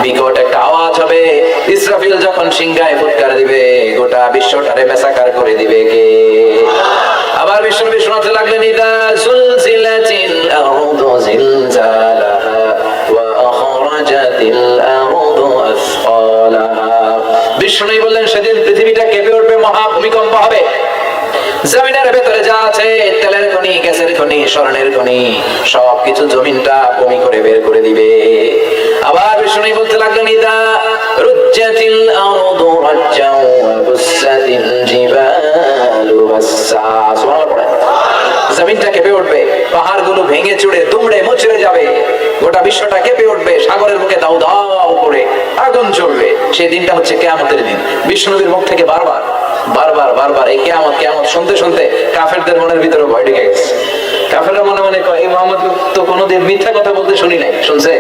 বিকট একটা আওয়াজ হবে, ইসরাফিল যখন সিংহায় ফুৎকার দিবে গোটা বিশ্বটারে মেসাকার করে দিবে কে? আবার বিশ্বনবী শোনাতে লাগলেন, ইদা জুলজিলাতিল আরদু জিলজালাহা ওয়া আখরাজাতিল আরদু আসফালাহা। বিশ্বনবী বললেন, সেদিন পৃথিবীটা কেঁপে উঠবে, মহা ভূমিকম্প হবে। জমিনের ভেতরে যা আছে, তেলের খনি, গ্যাসের খনি, স্বর্ণের খনি, সবকিছু জমিনটা বমি করে বের করে দিবে। আবার বিষ্ণু বলতে লাগলেন, ইদা রুজ্জাতিল আরদু রাজ্জাও ওয়া বুসাতিল জিবালু বাসসা। সুবহানাল্লাহ পড়েন। জমিনটা কেঁপে উঠবে, পাহাড়গুলো ভেঙে চুরে দুমড়ে মুচড়ে যাবে, গোটা বিশ্বটা কেঁপে উঠবে, সাগরের মুখে দাউ দাউ করে আগুন জ্বলবে। সেই দিনটা হচ্ছে কিয়ামতের দিন। বিষ্ণুনবীর মুখ থেকে বারবার বারবার বারবার এই কিয়ামত কিয়ামত শুনতে শুনতে কাফেরদের মনের ভিতরে ভয় ঢুকে গেছে। কাফেররা মনে মনে কয়, এই মুহাম্মদ তো কোনোদিন মিথ্যা কথা বলতে শুনি নাই। শুনছে?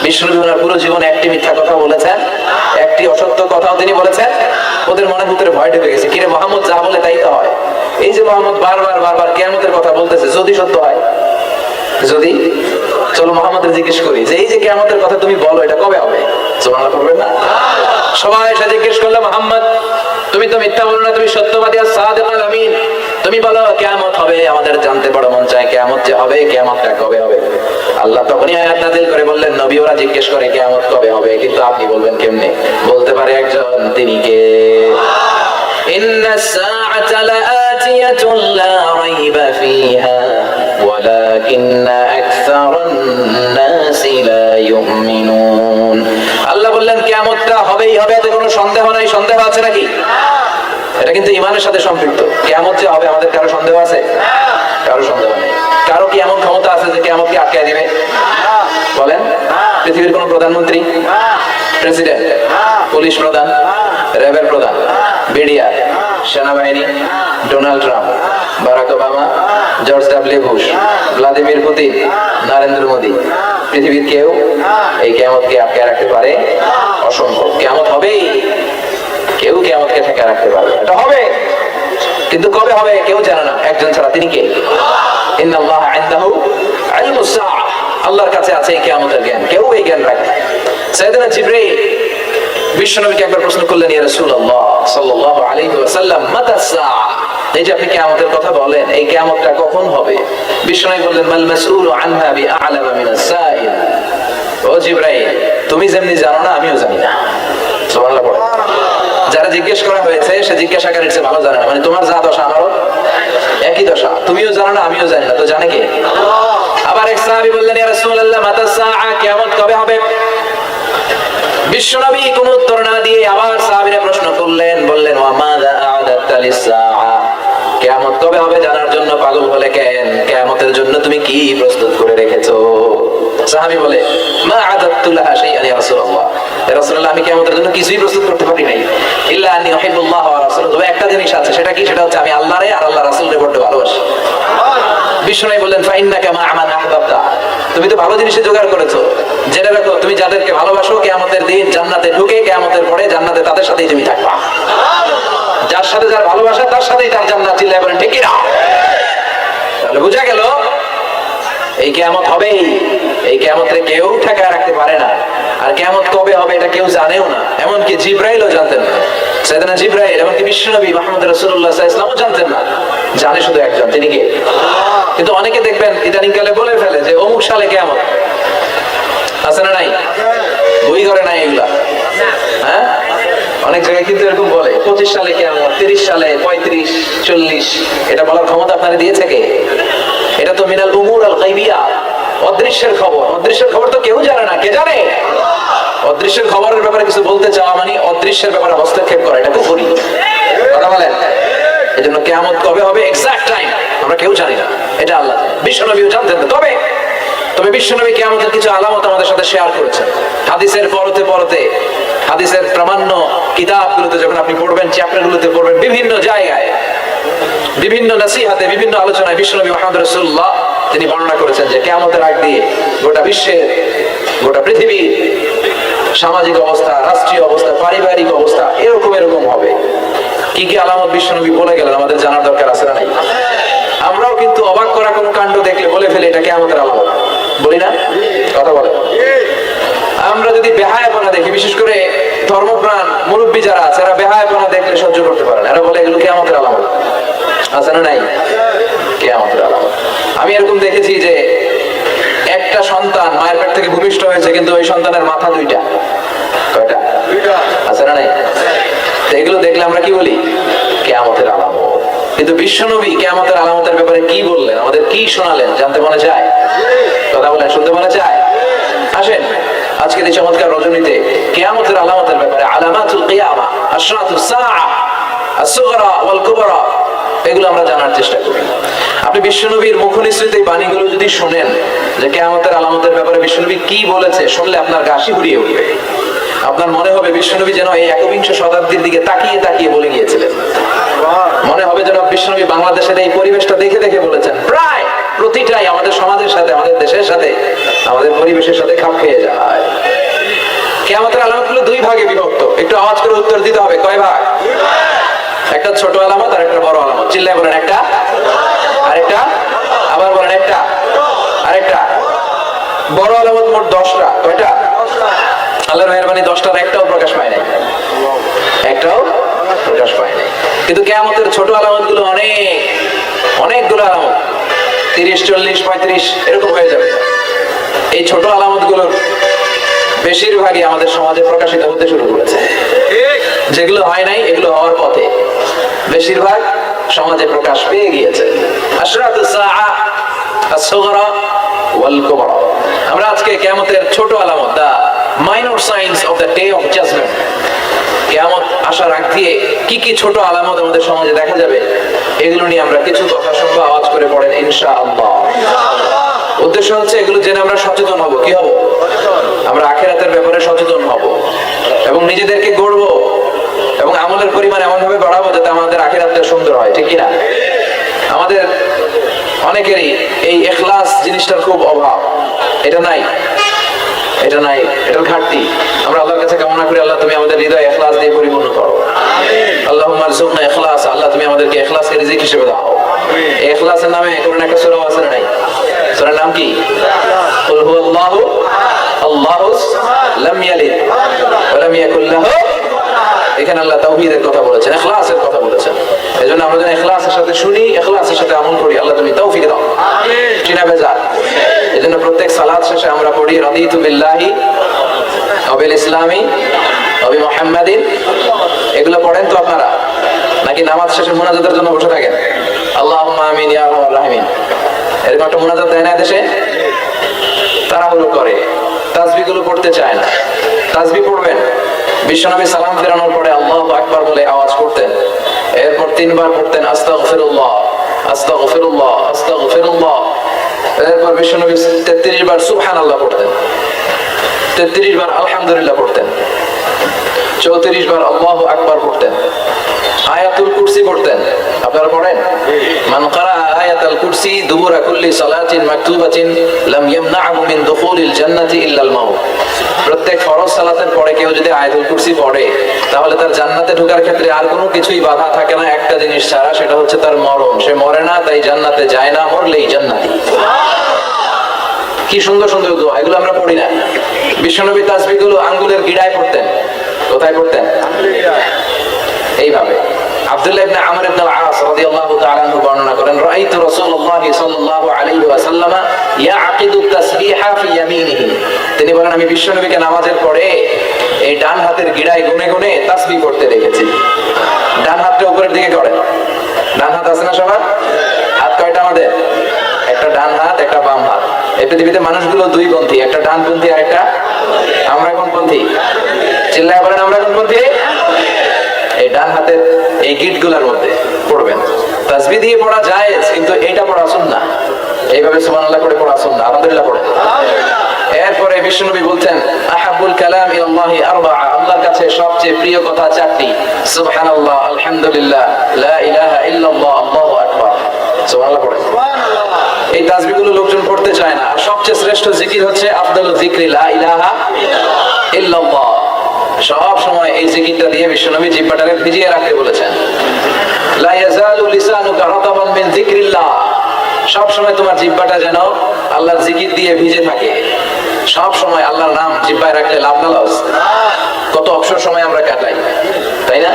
বিষ্ণুনবী ওনার পুরো জীবনে একটি মিথ্যা কথা বলেছেন, একটি অসত্য কথাও তিনি বলেছেন। ওদের মনের ভিতরে ভয় ঢুকে গেছে, কিরে মুহাম্মদ যা বলে তাই তো হয়। এই যে মুহাম্মদ বারবার বারবার কিয়ামতের কথা বলতেছে, যদি সত্য হয়, যদি, চলো মুহাম্মদের জিজ্ঞেস করি যে এই যে কিয়ামতের কথা তুমি বলো, এটা কবে হবে? সুবহানাল্লাহ পড়বেন না? সবাই এসে জিজ্ঞেস করলো, মুহাম্মদ তুমি তো মিথ্যা বলো না, তুমি সত্যবাদী আর সাদিকুল আমিন, তুমি বলো কিয়ামত হবে। আমাদের জানতে বড় মন চায় কিয়ামত যে হবে, কিয়ামতটা কবে হবে? আল্লাহ তখনই আয়াত নাযিল করে বললেন, নবী ওরা জিজ্ঞেস করে কিয়ামত কবে হবে, কিন্তু আপনি বলবেন কেমনে? বলতে পারে একজন, তিনি কে? ইন্নাস সাআতা লাআতিয়াতুন লা রাইবা ফিহা ওয়ালাকিন্না আকসারান নাসি লা ইউমিনুন। আল্লাহ বললেন কিয়ামতটা হবেই হবে, এতে কোনো সন্দেহ নাই। সন্দেহ আছে নাকি? এটা কিন্তু ঈমানের সাথে সম্পৃক্ত। কিয়ামত যে হবে, আমাদের কারো সন্দেহ আছে? কারো সন্দেহ নেই। কারো কি এমন ক্ষমতা আছে যে কিয়ামতকে আটকায় দিবে? বলেন। পৃথিবীর কোন প্রধানমন্ত্রী, প্রেসিডেন্ট, পুলিশ প্রধান, র্যাবের প্রধান, বিডিআর, সেনাবাহিনী, Donald Trump, Barack Obama, George W Bush, Vladimir Putin, Narendra Modi, পৃথিবীর কেউ এই কিয়ামতকে আটকে রাখতে পারে? অসম্ভব। কিয়ামত হবেই, কেউ কিয়ামতকে ঠেকে রাখতে পারবে? এটা হবে, কিন্তু কবে হবে কেউ জানে না, একজন ছাড়া। তিনি কে? ইন্নাল্লাহ ইনদাহু ইলমুস সাআহ। আল্লাহর কাছে আছে এই কিয়ামতের জ্ঞান, কেউ এই জ্ঞান রাখে। সাইয়েদনা জিবরাইল বিশ্বনবীকে একবার প্রশ্ন করলেন, ইয়া রাসূলুল্লাহ সাল্লাল্লাহু আলাইহি ওয়াসাল্লাম, মাতা সাআহ? এই যে আপনি কিয়ামতের কথা বলেন, এই কিয়ামতটা কখন হবে? বিশ্বনবী বললেন, মাল মাসউলু আনহা বিআ'লামা মিনাস সাইল। ও জিবরাইল, তুমি যেমনি জানো না, আমিও জানি না। সুবহানাল্লাহ পড়ে। যারা জিজ্ঞেস করা হয়েছে সে জিজ্ঞাসাকারীর চেয়ে ভালো জানে না। মানে তোমার যা দশা আমারও একই দশা, তুমিও জানো না আমিও জানি না, তো জানে কে? আবার এক সাহাবী বললেন, ইয়া রাসূলুল্লাহ মাতা সাআহ? কিয়ামত কবে হবে? বিশ্বনবী কোনো উত্তর না দিয়ে আবার সাহাবীরা প্রশ্ন করলেন, বললেন, ওয়া মাযা আ'দাতা লিস-সাআহ? কিয়ামত কবে হবে জানার জন্য পাগল হলে কেন? কিয়ামতের জন্য তুমি কি প্রস্তুত করে রেখেছো? সাহাবী বলে, মা আ'দাতু লাহা শাইআন ইয়া রাসূলুল্লাহ। ইয়া রাসূলুল্লাহ, আমি কিয়ামতের জন্য কিছুই প্রস্তুত করতে পারি নাই। ইল্লা আন্নী উহিব্বুল্লাহ ওয়া রাসূলুহু। একটা জিনিস আছে, সেটা কি? সেটা হচ্ছে আমি আল্লাহরে আর আল্লাহর রাসূলকে বড় ভালোবাসি। বিশ্বনবী বললেন, ফাইন্নাকা মা মান আহবাবতা। তুমি তো ভালো জিনিসে জোগাড় করেছো, জেনে রাখো তুমি যাদেরকে ভালোবাসো কিয়ামতের দিন জান্নাতে ঢুকে কিয়ামতের পরে জান্নাতে তাদের সাথেই তুমি থাকবা। যার সাথে যার ভালোবাসা, তার সাথেই তার জান্নাত। চিল্লায় বলেন ঠিক কি না? তাহলে বুঝা গেল এই কিয়ামত হবেই। এই কিয়ামতে কেউ ঠেকায় রাখতে পারে না। আর কিয়ামত কবে হবে এটা কেউ জানেও না, এমনকি জিবরাইলও জানতেন না। সাইয়েদনা জিবরাইল, এমনকি বিশ্বনবী মুহাম্মদ রাসূলুল্লাহ সাল্লাল্লাহু আলাইহি ওয়াসাল্লামও জানতেন না। জানে শুধু একজন, তিনি কে? কিন্তু অনেকে দেখবেন ইদানিং কালে বলে ফেলে যে অমুক সালে কিয়ামত। আছে না নাই? বই করে নাই এগুলা? হ্যাঁ, অনেক জায়গায় কিন্তু এরকম বলে 25 সালে কিয়ামত, 30 সালে, 35, 40। এটা বলার ক্ষমতা আপনারা দিয়েছে কে? এটা তো মিনাল উমুর আল গায়বিয়া, অদৃশ্যের খবর। অদৃশ্যের খবর তো কেউ জানে না। কে জানে? অদৃশ্যের খবরের ব্যাপারে কিছু বলতে চাওয়া মানে অদৃশ্যের ব্যাপারে হস্তক্ষেপ করা, এটা কুফরি। কথা বলেন। এজন্য কিয়ামত কবে হবে এক্সাক্ট টাইম আমরা কেউ জানি না, এটা আল্লাহ। বিশ্বনবীও জানতেন না। তবে বিশ্বনবী কিয়ামতের কিছু আলামত আমাদের সাথে শেয়ার করেছেন। হাদিসের পরতে পরতে, হাদিসের প্রামাণ্য কিতাবগুলোতে যখন আপনি পড়বেন, চ্যাপ্টারগুলোতে পড়বেন, বিভিন্ন জায়গায়, বিভিন্ন নসিহতে, বিভিন্ন আলোচনায় বিশ্বনবী মুহাম্মদ রাসূলুল্লাহ তিনি বর্ণনা করেছেন যে কিয়ামতের আগ দিয়ে গোটা বিশ্বের, গোটা পৃথিবীর সামাজিক অবস্থা, রাষ্ট্রীয় অবস্থা, পারিবারিক অবস্থা এরকম হবে। কি কি আলামত বিশ্বনবী বলে গেলেন, আমাদের জানার দরকার আছে না নাই? আমরাও কিন্তু অবাক করা কোন কাণ্ড দেখলে বলে ফেলি এটা কিয়ামতের আলামত, বলি না? কথা বলে। আমরা যদি বেহায়াপনা বেহায়াপনা দেখি, বিশেষ করে ধর্মপ্রাণ মুরব্বী যারা আছে এরা বেহায়াপনা দেখলে সহ্য করতে পারে না। এরা বলে এগুলো কিয়ামতের আলামত। আছে না নাই? কিয়ামতের আলামত। আমি এরকম দেখেছি যে একটা সন্তান মায়ের পেট থেকে ভূমিষ্ঠ হয়েছে, কিন্তু ওই সন্তানের মাথা দুইটা। কয়টা? আছে না নাই? এগুলো দেখলে আমরা কি বলি? কিয়ামতের আলামত। কিন্তু বিশ্বনবী কিয়ামতের আলামতের ব্যাপারে কি বললেন, আমাদের কি শোনালেন, জানতে মনে চায়? কথা বলেন, শুনতে মনে চায়? আসেন আজকে এই চমৎকার রজনীতে কিয়ামতের আলামতের ব্যাপারে, আলামাতুল কিয়ামা, আশরাতুস সাআ, আস-সুগরা ওয়াল কুবরা, এগুলো আমরা জানার চেষ্টা করি। আপনি বিশ্বনবীর মুখনিসৃত এই বাণীগুলো যদি শুনেন যে কিয়ামতের আলামতের ব্যাপারে বিশ্বনবী কি বলেছে, শুনলে আপনার গা শিহরিয়ে উঠবে। আপনার মনে হবে বিশ্বনবী যেন এই একবিংশ শতাব্দীর দিকে তাকিয়ে তাকিয়ে বলে গিয়েছিলেন। মনে হবে যেন বিশ্বনবী বাংলাদেশের এই পরিবেশটা দেখে দেখে বলেছেন। প্রায় প্রতিটাই আমাদের সমাজের সাথে, আমাদের দেশের সাথে, আমাদের পরিবেশের সাথে খাপ খেয়ে যায়। কিয়ামতের আলামতগুলো দুই ভাগে বিভক্ত। একটু আওয়াজ করে উত্তর দিতে হবে। কয় ভাগ? একটা ছোট আলামত আর একটা বড় আলামত। চিল্লায় বলেন একটা, আরেকটা, আবার বলেন একটা, আরেকটা। বড় আলামত মোট 10টা। কয়টা? আল্লাহর মেহেরবানি 10টার একটাও প্রকাশ পায় নাই, একটাও প্রকাশ পায় নাই। কিন্তু কিয়ামতের ছোট আলামত গুলো অনেকগুলো আলামত, 30, 40, 35 এরকম হয়ে যাবে। এই ছোট আলামত গুলোর বেশিরভাগই আমাদের সমাজে প্রকাশিত হতে শুরু করেছে। যেগুলো হয় নাই এগুলো হওয়ার পথে, বেশিরভাগ সমাজে প্রকাশ পেয়ে গিয়েছে। আশরাতুস সাআ, আস-সুগরা ওয়াল কুবরা। আমরা আজকে কিয়ামতের ছোট আলামত, the minor signs of the day of judgment, কিয়ামত আসার আগ দিয়ে কি কি ছোট আলামত আমাদের সমাজে দেখা যাবে, এগুলো নিয়ে আমরা কিছু কথা শুনবো। আওয়াজ করে পড়েন ইনশাআল্লাহ। উদ্দেশ্য হচ্ছে এগুলো জেনে আমরা সচেতন হব। কি হব? আমরা আখিরাতের ব্যাপারে সচেতন হব এবং নিজেদেরকে গড়বো এবং আমলের পরিমাণ এমন ভাবে বাড়াবো যাতে আমাদের আখিরাতটা সুন্দর হয়। ঠিক কিনা? আমাদের অনেকেরই এই ইখলাস জিনিসটার খুব অভাব। এটা নাই, এটা নাই, এটার ঘাটতি। আমরা আল্লাহর কাছে কামনা করি, আল্লাহ তুমি আমাদের হৃদয় ইখলাস দিয়ে পরিপূর্ণ করো। আল্লাহুম্মা আরযুকনা ইখলাস। আল্লাহ তুমি আমাদেরকে ইখলাসকে রিজিক হিসেবে দাও। এই ইখলাসের নামে কোরআনে একটা সূরা আছে না নাই? সূরার নাম কি? কুল হুয়াল্লাহু আল্লাহুস লাম ইয়ালিদ ওয়া লাম ইয়াকুল লাহু। এখানে আল্লাহ তাওহীদের কথা বলেছেন, ইখলাসের কথা বলেছেন। এজন্য আমরা যেন ইখলাসের সাথে শুনি, ইখলাসের সাথে আমল করি। আল্লাহ তুমি তৌফিক দাও। আমিন। চিনা বেজার। এজন্য প্রত্যেক সালাত শেষে আমরা পড়ি রাদিতু বিল্লাহি ওয়া বিল ইসলামি ওয়া বি মুহাম্মাদিন। এগুলো পড়েন তো আপনারা, নাকি নামাজ শেষে মুনাজাতের জন্য বসে থাকেন? আল্লাহুম্মা আমিন ইয়া রাব্বাল রাহিমিন। এরকম একটা মুনাজাত দেয় না দেশে? তাড়াহুড়ো করে, তাসবিহগুলো পড়তে চায় না। তাসবিহ পড়বেন। বিশ্বনবী সালাম ফেরানোর পরে আল্লাহু আকবার বলে আওয়াজ করতেন। এরপর 3 বার পড়তেন আস্তাগফিরুল্লাহ, আস্তাগফিরুল্লাহ, আস্তাগফিরুল্লাহ। এরপর বিশ্বনবী 33 বার সুবহানাল্লাহ পড়তেন, 33 বার আলহামদুলিল্লাহ পড়তেন, 34 বার আল্লাহু আকবার পড়তেন, আয়াতুল কুরসি পড়তেন। আপনারা পড়েন? মান ক্বারা আয়াতুল কুরসি দুবুরা কুল্লি সালাতিন মাকতুবাতিন লাম ইয়ামনাহু মিন দুখুলিল জান্নাতি ইল্লাল মাউত। প্রত্যেক ফরজ সালাতের পরে কেউ যদি আয়াতুল কুরসি পড়ে, তাহলে তার জান্নাতে ঢোকার ক্ষেত্রে আর কোনো কিছুই বাধা থাকে না, একটা জিনিস ছাড়া, সেটা হচ্ছে তার মরণ। সে মরে না, তাই জান্নাতে যায় না, মরলেই জান্নাতি। কি সুন্দর সুন্দর দোয়া, এগুলো আমরা পড়ি না। বিশ্বনবী তাসবিহগুলো আঙ্গুলের গিড়ায় পড়তেন। কোথায় পড়তেন? এইভাবে। আব্দুল্লাহ ইবনে আমর ইবনে আল-আস রাদিয়াল্লাহু তাআলা আনহু বর্ণনা করেন, রাআইতু রাসূলুল্লাহ সাল্লাল্লাহু আলাইহি ওয়াসাল্লাম ইয়াকিদু তাসবিহা ফি ইয়ামিনিহি। তিনি বলেন, আমি বিশ্বনবীকে নামাজের পরে এই ডান হাতের গিড়ায় গুনে গুনে তাসবিহ করতে দেখেছি। ডান হাতটা উপরের দিকে করেন। ডান হাত আছে না সবার? হাত কয়টা আমাদের? একটা ডান হাত, একটা বাম হাত। এই পৃথিবীতে মানুষগুলো দুই পন্থী, একটা ডান পন্থী আর একটা, আমরা কোন পন্থী? চিল্লায় বলেন, আমরা কোন পন্থী? এই ডান হাতের এই গিটগুলোর মধ্যে পড়বেন। তাসবিহ দিয়ে পড়া জায়েজ, কিন্তু এটা পড়া সুন্নাহ। এইভাবে সুবহানাল্লাহ করে পড়া সুন্নাহ। আলহামদুলিল্লাহ পড়েন। এরপরে বিশ্বনবী বলতেন, আহাব্বুল কালাম ইলাল্লাহি আরবাআ। আল্লাহর কাছে সবচেয়ে প্রিয় কথা 4টি, সুবহানাল্লাহ, আলহামদুলিল্লাহ, লা ইলাহা ইল্লাল্লাহ, আল্লাহু আকবার। সুবহানাল্লাহ পড়েন। এই তাসবিহগুলো লোকজন পড়তে চায় না। আর সবচেয়ে শ্রেষ্ঠ জিকির হচ্ছে আফদালুল যিকরি লা ইলাহা ইল্লাল্লাহ। সব সময় এই জিকিরটা দিয়ে বিশ্বনবী জিহ্বাটাকে ভিজিয়ে রাখতে বলেছেন। লা ইয়াজালু লিসানুকা রাতাবান মিন যিকরিল্লাহ। সব সময় তোমার জিহ্বাটা যেন আল্লাহর জিকির দিয়ে ভিজে থাকে। সব সময় আল্লাহর নাম জিহ্বায় রাখলে লাভ না লস? তাই না?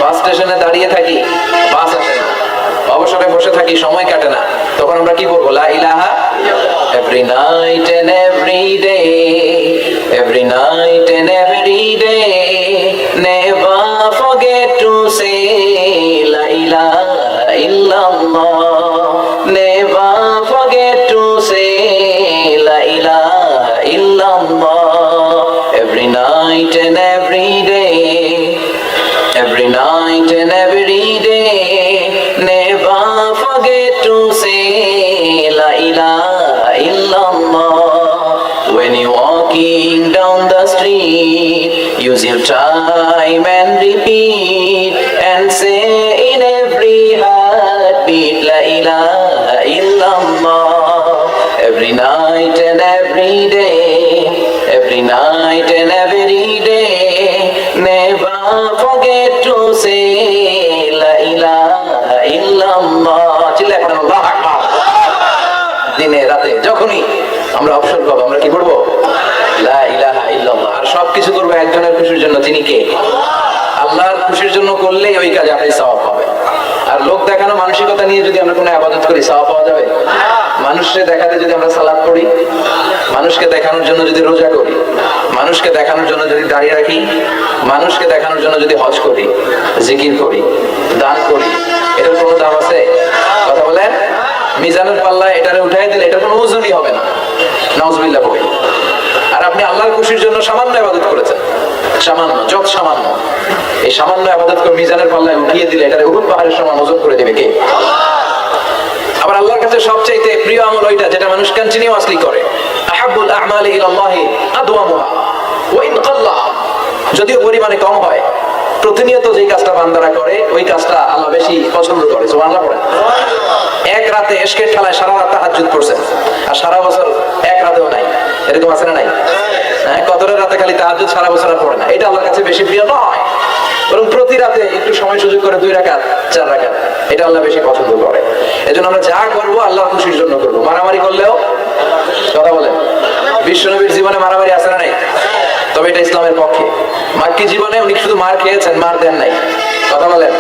বাস স্টেশনে দাঁড়িয়ে থাকি, বাস আসে না, অবসরে বসে থাকি, সময় কাটে না, তখন আমরা কি বলবো? লা ইলাহা। Every night and every day, every night and every day, never forget to say la ilaha illallah, never forget to say la ilaha illallah. Every night and every day, every night and every day, never forget to say la ilaha illallah. When you're walking down the street, use your time and repeat and say in every heartbeat la ilaha illallah. Every night and every day, every night and every day, never forget to say la ilaha illallah. চিল্লায় পড়েন আল্লাহু আকবার। দিনে রাতে যখনই আমরা অবসর পাবো আমরা কি করবো? লা ইলাহা ইল্লাল্লাহ। আর সবকিছু করবো একজনের খুশির জন্য, তিনি কে? আল্লাহর খুশির জন্য করলেই ওই কাজে আপনি সওয়াব পাবেন। আর লোক দেখানো মানসিকতা নিয়ে যদি আমরা কোনো ইবাদত করি, সওয়াব পাওয়া যাবে? মানুষকে দেখাতে যদি আমরা সালাত পড়ি, মানুষকে দেখানোর জন্য যদি রোজা করি, মানুষকে দেখানোর জন্য যদি দাঁড়িয়ে রাখি, মানুষকে দেখানোর জন্য যদি হজ করি, জিকির করি, দান করি, এটার কোনো দাম আছে? কথা বলেন। মিজানের পাল্লায় এটারে উঠাই দিলে এটার কোনো ওজনই হবে না, নাউজুবিল্লাহ বলি। আর আপনি আল্লাহর খুশির জন্য সামান্য ইবাদত করেছেন, সামান্য, যত সামান্য, এই সামান্য ইবাদত করে মিজানের পাল্লায় উঠিয়ে দিলে এটারে উহুদ পাহাড়ের সমান ওজন করে দিবে কে? আবার আল্লাহর কাছে সবচেয়ে প্রিয় আমল ওইটা যেটা মানুষ কন্টিনিউয়াসলি করে। আহাব্বুল আ'মালি ইলাল্লাহি আদওয়ামুহা ওয়া ইন কাল্লা, যদিও পরিমাণে কম হয়, প্রতিনিয়ত যেই কাজটা বান্দারা করে ওই কাজটা আল্লাহ বেশি পছন্দ করে। সুবহানাল্লাহ পড়েন। এক রাতে এশকের ঠেলায় সারা রাত তাহাজ্জুদ করছেন, আর সারা বছর এক রাতেও নাই, এরকম আছে না নাই? হ্যাঁ, কদরের রাতে খালি তাহাজ্জুদ, সারা বছর আর পড়ে না। এটা আল্লাহর কাছে বেশি প্রিয় নয়, বরং প্রতি রাতে একটু সময় সুযোগ করে 2 রাকাত 4 রাকাত, এটা আল্লাহ বেশি পছন্দ করে। এজন্য আমরা যা করবো আল্লাহর খুশির জন্য করবো। মারামারি করলেও, কথা বলেন, বিশ্বনবীর জীবনে মারামারি আছে না নাই? তবে এটা ইসলামের পক্ষে। মাক্কি জীবনে উনি শুধু মার খেয়েছেন, মার দেন নাই। কথা বলেন।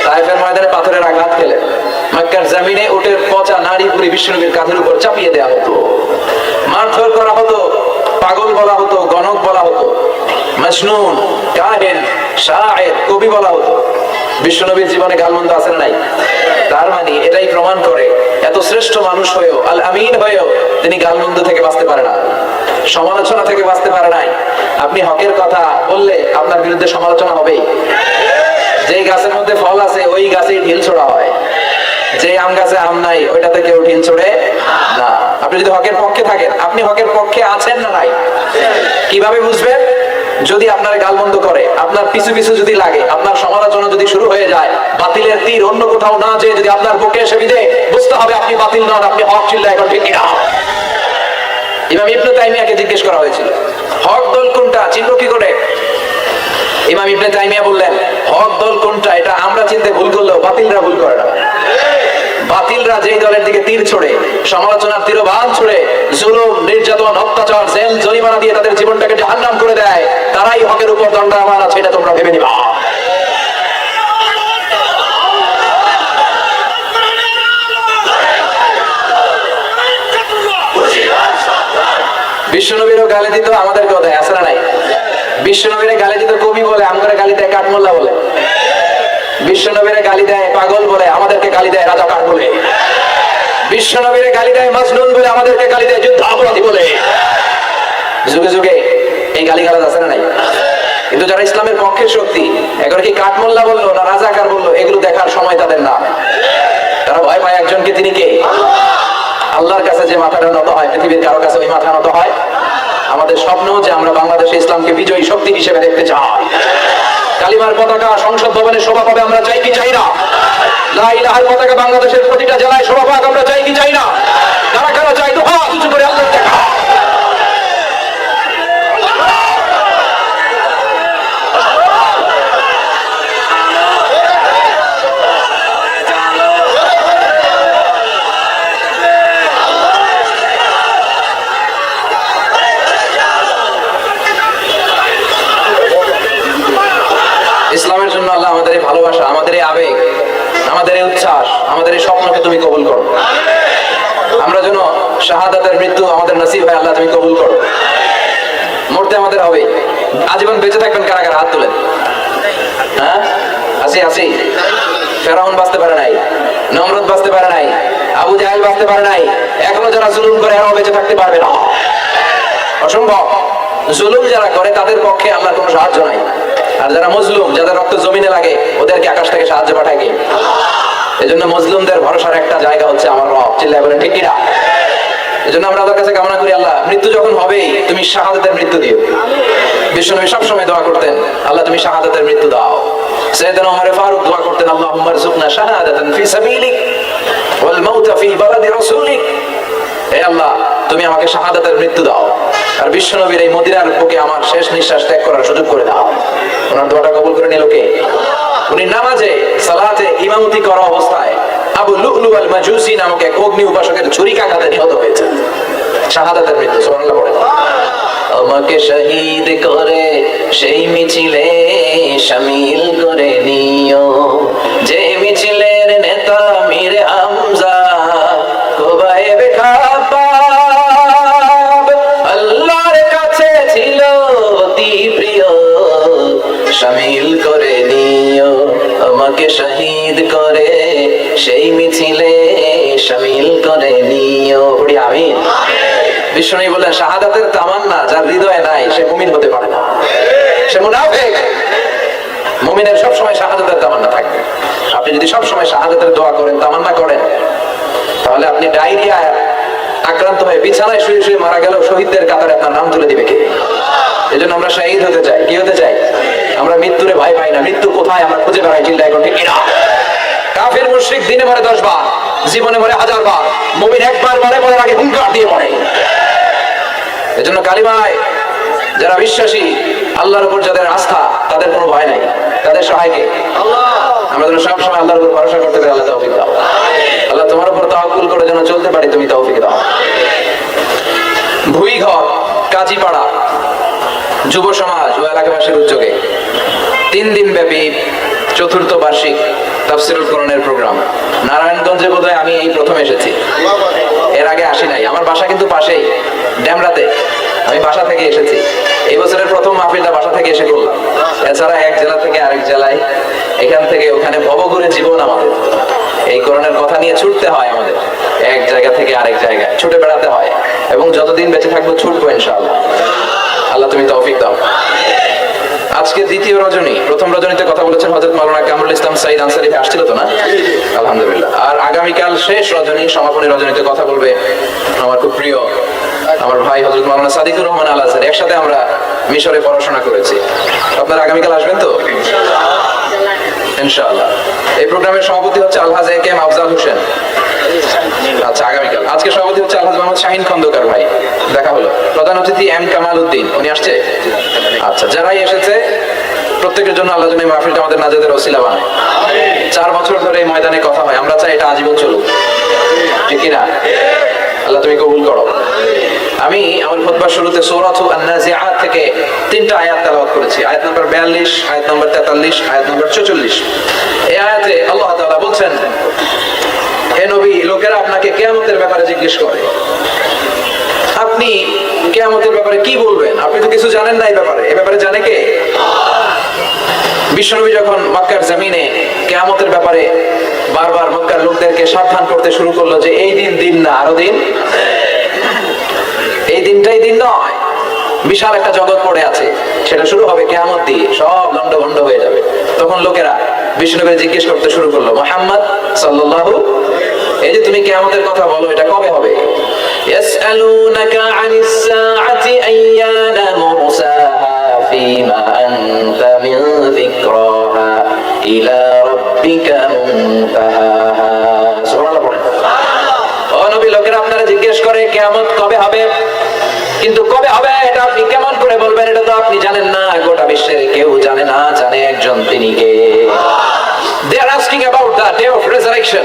তায়েফের ময়দানে পাথরের আঘাত খেলেন, মক্কার জমিনে উটের পচা নাড়ি পুরি বিশ্বনবীর কাঁধের উপর চাপিয়ে দেওয়া হতো, মারধর করা হতো, পাগল বলা হতো, গণক বলা হতো, মজনুন, কাহিন, শায়ের, কবি বলা হতো। বিশ্বনবীর জীবনে গালমন্দ আছে না নাই? তার মানে এটাই প্রমাণ করে এত শ্রেষ্ঠ মানুষ হয়েও, আল আমিন হয়েও তিনি গালমন্দ থেকে বাঁচতে পারে না, সমালোচনা থেকে বাঁচতে পারে নাই। আপনি হকের কথা বললে আপনার বিরুদ্ধে সমালোচনা হবেই। যেই গাছের মধ্যে ফল আছে ওই গাছেই ঢিল ছোড়া হয়, যে আম গাছে আম নাই ওইটাতে কেউ ঢিল ছোড়ে না। আপনি যদি হকের পক্ষে থাকেন, আপনি হকের পক্ষে আছেন না নাই? কিভাবে বুঝবেন? যদি আপনার গালমন্দ করে, আপনার পিছু পিছু যদি লাগে, আপনার সমালোচনা যদি শুরু হয়ে যায়, বাতিলের তীর অন্য কোথাও না যেয়ে যদি আপনার বুকে এসে বিধে, বুঝতে হবে আপনি বাতিল নন, আপনি হক। চিল্লা এখন ঠিক কিনা? ইমাম ইবনে তাইমিয়াকে জিজ্ঞেস করা হয়েছিল হক দল কোনটা, চিনব কি করে? ইমাম ইবনে তাইমিয়া বললেন, হক দল কোনটা এটা আমরা চিনতে ভুল করলেও বাতিলরা ভুল করে না। বাতিলরা যেই দলের দিকে তীর ছোড়ে, সমালোচনার তীরবান ছোড়ে, জুলুম, নির্যাতন, অত্যাচার, জেল জরিমানা দিয়ে তাদের জীবনটাকে জাহান্নাম করে দেয়, তারাই হকের উপর দণ্ডায়মান আছে, এটা তোমরা ভেবে নিবা। বিশ্বনবীরও গালি দিত, আমাদের কথায় আছে না নাই? বিশ্বনবীরে গালি দিত কবি বলে, আমাদের গালি দেয় কাঠমোল্লা বলে। বিশ্বনবীরে গালি দেয় পাগল বলে, আমাদেরকে গালি দেয় রাজাকার বলে। বিশ্বনবীরে গালি দেয় মাজনুন বলে, আমাদেরকে গালি দেয় যুদ্ধ অপরাধী বলে। যুগে যুগে এই গালিগালাজ আছে না নাই? কিন্তু যারা ইসলামের পক্ষের শক্তি, এখন কি কাঠমোল্লা বললো না রাজাকার বললো, এগুলো দেখার সময় তাদের না। তারা ভয় পায় একজনকে, তিনি কে? আল্লাহর কাছে যে মাথাটা নত হয়, পৃথিবীর কারো কাছে ওই মাথা নত হয়? আমাদের স্বপ্ন যে আমরা বাংলাদেশে ইসলামকে বিজয়ী শক্তি হিসেবে দেখতে চাই। কালিমার পতাকা সংসদ ভবনে শোভা পাবে, আমরা চাই কি চাই না? লা ইলাহার পতাকা বাংলাদেশের প্রতিটা জেলায় শোভা পাক, আমরা চাই কি চাই না? কারা কারা চাই তো হাত উঁচু করে আল্লাহ দেখা। ইসলামের আল্লাহ আমাদের এই ভালোবাসা, আমাদের এই আবেগ, আমাদের এই উচ্ছ্বাস, আমাদের এই স্বপ্নকে তুমি কবুল করো। আমরা যেন শাহাদাতের মৃত্যু আমাদের নসিব হয়, আল্লাহ তুমি কবুল করো। মরতে আমাদের হবে, আজীবন বেঁচে থাকবেন কারা কারা হাত তুলেন? হ্যাঁ, আসি। ফেরাউন বাঁচতে পারে নাই, নমরুদ বাঁচতে পারে নাই, আবু জাহেল বাঁচতে পারে নাই, এখনো যারা জুলুম করে এরাও বেঁচে থাকতে পারবে না, অসম্ভব। জুলুম যারা করে তাদের পক্ষে আল্লাহর কোনো সাহায্য নাই, আর যারা মজলুম, যাদের রক্ত জমিনে লাগে, ওদেরকে আকাশ থেকে সাহায্য পাঠায় কে? এজন্য মজলুমদের ভরসার একটা জায়গা হচ্ছে আমার রব। চিল্লায় বলেন ঠিক কিনা? এজন্য আমরা আল্লাহর কাছে কামনা করি, আল্লাহ মৃত্যু যখন হবেই তুমি শাহাদাতের মৃত্যু দিও। বিশ্বনবী সবসময় দোয়া করতেন, আল্লাহ তুমি শাহাদাতের মৃত্যু দাও। সাইয়েদনা ওমর ফারুক দোয়া করতেন, আল্লাহুম্মা রযুকনা শাহাদাতান ফি সাবিলিক ওয়াল মাউতা ফি বালাদি রাসূলিক। হে আল্লাহ তুমি আমাকে শাহাদাতের মৃত্যু দাও, আর বিশ্বনবীর এই মদিনার বুকে আমার শেষ নিঃশ্বাস ত্যাগ করার সুযোগ করে দাও। ওনার দোয়াটা কবুল করে নিল কে? উনি নামাজে সালাতে ইমামতি করা অবস্থায় আবু লুলু আল মাজুসি নামক এক অগ্নি উপাসকের ছুরিকাঘাতে নিহত হয়েছে। শাহাদাতের মৃত্যু, সুবহানাল্লাহ পড়ে। আমাকে শহীদ করে সেই মিছিলে শামিল করে নিও, যে মিছিলের নেতা মীর হামজা কোবায়ে খাব্বাব আল্লাহর কাছে ছিল অতি প্রিয়, শামিল করে নিও। আমাকে শহীদ করে সেই মিছিলে শামিল করে নিও। পড়ি আমিন। বিশ্বনবী বললেন, শাহাদাতের তামান্না যার হৃদয়ে নাই সে মুমিন হতে পারে না, সে মুনাফিক। মুমিনের সবসময় শাহাদাতের তামান্না থাকবে। আপনি যদি সবসময় শাহাদাতের দোয়া করেন, তামান্না করেন, তাহলে আপনি ডায়রিয়া আক্রান্ত হয়ে বিছানায় শুয়ে শুয়ে মারা গেলেও শহীদদের কাতারে আপনার নাম তুলে দিবে কে? এজন্য আমরা শহীদ হতে চাই। কি হতে চাই? আমরা মৃত্যুরে ভয় পাই না। মৃত্যু কোথায় আমরা খুঁজে বেড়াই, চিন্তা এখন ঠিক কিনা? কাফির মুশরিক দিনে মরে 10 বার, জীবনে মরে 1000 বার। মুমিন একবার মরে, মরার আগে হুঙ্কার দিয়ে মরে। এজন্য কালিমায় যারা বিশ্বাসী, আল্লাহর উপর যাদের আস্থা, তাদের কোনো ভয় নাই, তাদের সহায় কে? আল্লাহ। আমরা যেন সব সময় আল্লাহর উপর ভরসা করতে পারি। আল্লাহ তৌফিক দাও। আল্লাহ তোমার উপর তাওয়াক্কুল করে যেন চলতে পারি, তুমি তৌফিক দাও। ভুইঘর, কাজীপাড়া যুব সমাজ ও এলাকাবাসীর উদ্যোগে 3 দিন ব্যাপী চতুর্থ বার্ষিক তাফসীরুল কোরআনের প্রোগ্রাম। নারায়ণগঞ্জে বোধহয় আমি এই প্রথম এসেছি, এর আগে আসি নাই। আমার বাসা কিন্তু পাশেই, ডেমরাতে। আমি বাসা থেকে এসেছি। এই বছরের প্রথম মাহফিলটা বাসা থেকে এসে করলাম। এছাড়া এক জেলা থেকে আরেক জেলায়, এখান থেকে ওখানে ভবঘুরে জীবন আমাদের। এই কোরআনের কথা নিয়ে ছুটতে হয় আমাদের, এক জায়গা থেকে আরেক জায়গায় ছুটে বেড়াতে হয়, এবং যতদিন বেঁচে থাকবো ছুটবো ইনশাআল্লাহ। আল্লাহ তুমি তৌফিক দাও। আজকে দ্বিতীয় রজনী, প্রথম রজনীতে কথা বলেছেন হযরত মাওলানা কামরুল ইসলাম সাইদ আনসারী। আসছিল তো না? আলহামদুলিল্লাহ। আর আগামীকাল শেষ রজনী, সমাপনী রজনীতে কথা বলবে আমার খুব প্রিয় আমার ভাই হযরত মাওলানা সাদিকুর রহমান আল আজহারী। একসাথে আমরা মিশরে পড়াশোনা করেছি। আপনারা আগামীকাল আসবেন তো? ইনশাআল্লাহ। এই প্রোগ্রামের সভাপতি হচ্ছে আলহাজ এ কে এম আফজাল হোসেন। আচ্ছা, আগামীকাল। আজকে সভাপতি হচ্ছে আলহাজ মোহাম্মদ শাহিন খন্দকার ভাই, দেখা হলো। প্রধান অতিথি এম কামাল উদ্দিন, উনি আসছে? আচ্ছা, যারাই এসেছে প্রত্যেকের জন্য আল্লাহ যেন এই মাহফিলটা আমাদের নাজাতের ওসিলা বানায়। 4 বছর ধরে এই ময়দানে কথা হয়, আমরা চাই এটা আজীবন চলুক, ঠিক কিনা? আল্লাহ তুমি কবুল করো। আমি আমার খুতবার শুরুতে সূরাতুন আন-নাজিআত থেকে 3টা আয়াত তেলাওয়াত করেছি। আয়াত নাম্বার 42, আয়াত নাম্বার 43, আয়াত নাম্বার 44। এই আয়াতে আল্লাহ তাআলা বলছেন, হে নবী, লোকেরা আপনাকে কিয়ামতের ব্যাপারে জিজ্ঞেস করে, আপনি কিয়ামতের ব্যাপারে কি বলবেন? আপনি তো কিছু জানেন না এই ব্যাপারে। এই ব্যাপারে জানে কে? বিশ্বনবী যখন মক্কার জমিনে কিয়ামতের ব্যাপারে বারবার মক্কার লোকদেরকে সাবধান করতে শুরু করলো যে এই দিন দিন না, আরো দিন, এই দিনটাই দিন নয়, বিশাল একটা জগৎ পড়ে আছে, সেটা শুরু হবে কিয়ামত দিয়ে, সব লন্ডভন্ড হয়ে যাবে। তখন লোকেরা বিশ্বনবীকে জিজ্ঞেস করতে শুরু করলো, মুহাম্মদ সাল্লাল্লাহু, এই যে তুমি কিয়ামতের কথা বলো, এটা কবে হবে? ইয়াসআলুনাকা আনিস সাআতি আইয়ানা মুরসাহা ফীমা আনতা মিন যিকরাহা ইলা রাব্বিকা মুনতাহাহা। সুবহানাল্লাহ। ও নবী, লোকেরা আপনারা জিজ্ঞেস করে কিয়ামত কবে হবে, কিন্তু কবে হবে এটা আপনি কেমন করে বলবেন? এটা তো আপনি জানেন না, গোটা বিশ্বের কেউ জানে না, জানে একজন, তিনি কে? They are asking about the day of resurrection.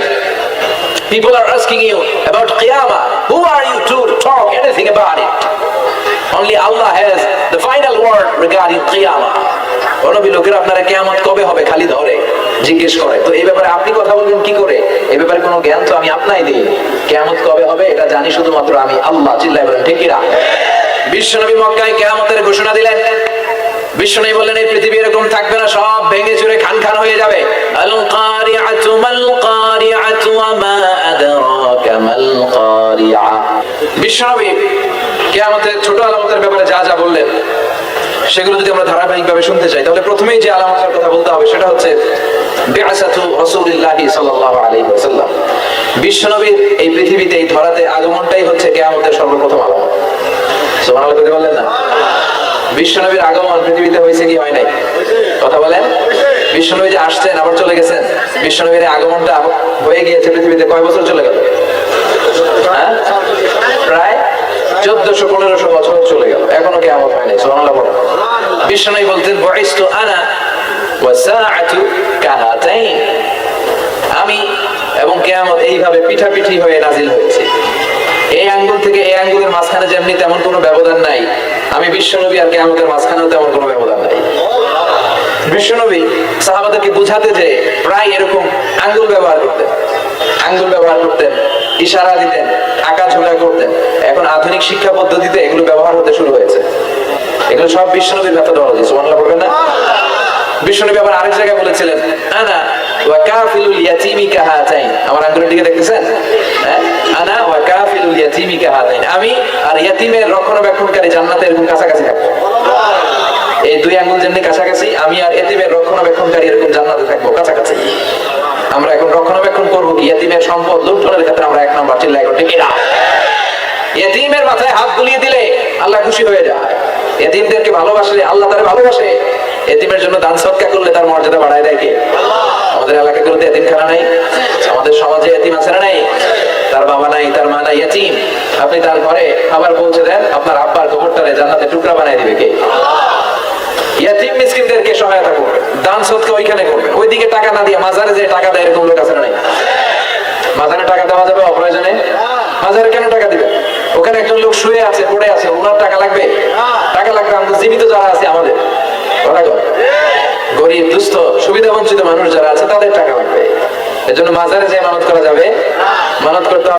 People are asking you about Qiyamah. Who are you to talk anything about it? Only Allah has the final word regarding Qiyamah. ও নবী, লোকেরা আপনারা কিয়ামত কবে হবে খালি ধরে জিজ্ঞেস করে, তো এই ব্যাপারে আপনি কথা বলবেন কি করে? এই ব্যাপারে কোনো জ্ঞান তো আমি আপনাই দিই। কিয়ামত কবে হবে এটা জানি শুধুমাত্র আমি আল্লাহ। চিল্লায় বলেন ঠিক কিনা? বিশ্বনবী মক্কায় কিয়ামতের ঘোষণা দিলেন। বিশ্বনবী বললেন এই পৃথিবী এরকম থাকবে না, সব ভেঙে চুরে খান খান হয়ে যাবে। আল কারিআতু মাল কারিআতু ওয়া মা আদরাকা মাল কারিআ। বিশ্বনবী কিয়ামতের ছোট আলামতের ব্যাপারে যা যা বললেন সেগুলো যদি আমরা ধারাবাহিকভাবে শুনতে চাই, তাহলে প্রথমেই যে আলামতের কথা বলতে হবে সেটা হচ্ছে বিআসাতু রাসূলিল্লাহি সাল্লাল্লাহু আলাইহি ওয়াসাল্লাম। বিশ্বনবীর এই পৃথিবীতে, এই ধরাতে আগমনটাই হচ্ছে কিয়ামতের সর্বপ্রথম আলামত। সুবহানাল্লাহ বলতে বললেন না? বিশ্বনবীর আগমন পৃথিবীতে হয়েছে কি হয় নাই? কথা বলেন। বিশ্বনবী যে আসছেন আবার চলে গেছেন, বিশ্বনবীর আগমনটা হয়ে গিয়েছে পৃথিবীতে কয় বছর চলে গেল? প্রায় 1400-1500 বছর চলে গেল, এখনো কিয়ামত হয় নাই। সুবহানাল্লাহ বলেন। বিশ্বনবী বলতেন বুইসতু আনা ওয়া সাআতু কাহাতাইন, আমি এবং কিয়ামত এইভাবে পিঠাপিঠি হয়ে নাজিল হয়েছে। এই আঙ্গুল থেকে এই আঙ্গুলের মাঝখানে যেমনি তেমন কোনো ব্যবধান নাই, আমি বিশ্বনবী আর কিয়ামতের মাঝখানেও তেমন কোনো ব্যবধান নাই। বিশ্বনবী সাহাবাদেরকে বুঝাতে যে প্রায় এরকম আঙ্গুল ব্যবহার করতেন, ইশারা দিতেন, আঁকা ঝোঁকা করতেন। এখন আধুনিক শিক্ষা পদ্ধতিতে এগুলো ব্যবহার হতে শুরু হয়েছে। এগুলো সব বিশ্বনবীর মেথোডোলজি। সুবহানাল্লাহ বলবেন না? বিশ্বনবী আবার আরেক জায়গায় বলেছিলেন আনা ওয়া কাফিলুল ইয়াতীমি কাহাতাইন। আমার আঙ্গুলের দিকে দেখতেছেন? হ্যাঁ, আনা ওয়া কাফিলুল ইয়াতীমি কাহাতাইন, আমি আর ইয়াতীমের রক্ষণাবেক্ষণকারী জান্নাতে এরকম কাছাকাছি থাকবো। এই দুই আঙ্গুল যেমনি কাছাকাছি, আমি আর ইয়াতীমের রক্ষণাবেক্ষণকারী এরকম জান্নাতে থাকবো কাছাকাছি। আমরা এখন রক্ষণাবেক্ষণ করবো কি? ইয়াতীমের সম্পদ লুণ্ঠনের ক্ষেত্রে আমরা এক নম্বর। চিল্লায় ঠিক কিনা? ইয়াতীমের মাথায় হাত বুলিয়ে দিলে আল্লাহ খুশি হয়ে যায়। ইয়াতীমদেরকে ভালোবাসলে আল্লাহ তারে ভালোবাসে। এতিমের জন্য দান সদকা করলে তার মর্যাদা বাড়ায় দেয় কে? আমাদের এলাকাগুলোতে এতিমখানা নাই? আমাদের সমাজে এতিম আছে না নাই? তার বাবা নাই, তার মা নাই, এতিম। আপনি তার ঘরে খাবার পৌঁছে দেন, আপনার আব্বার কবরটারে জান্নাতে টুকরা বানায় দিবে কে? এতিম মিসকিনদেরকে সহায়তা করবে, দান সদকা ওইখানে করবে। ওইদিকে টাকা না দিয়ে মাজারে যে টাকা দেয় এরকম লোক আছে না নাই? মাজারে টাকা দেওয়া যাবে অপ্রয়োজনে? মাজারে কেন টাকা দিবে? ওখানে একজন লোক শুয়ে আছে, পড়ে আছে, ওনার টাকা লাগবে? টাকা লাগবে আমাদের জীবিত যারা আছে, আমাদের গরিব দুস্থ সুবিধা বঞ্চিত মানুষ যারা আছে তাদের টাকা লাগবে। এজন্য মাজারে যে মানত করা যাবে, মানত করতে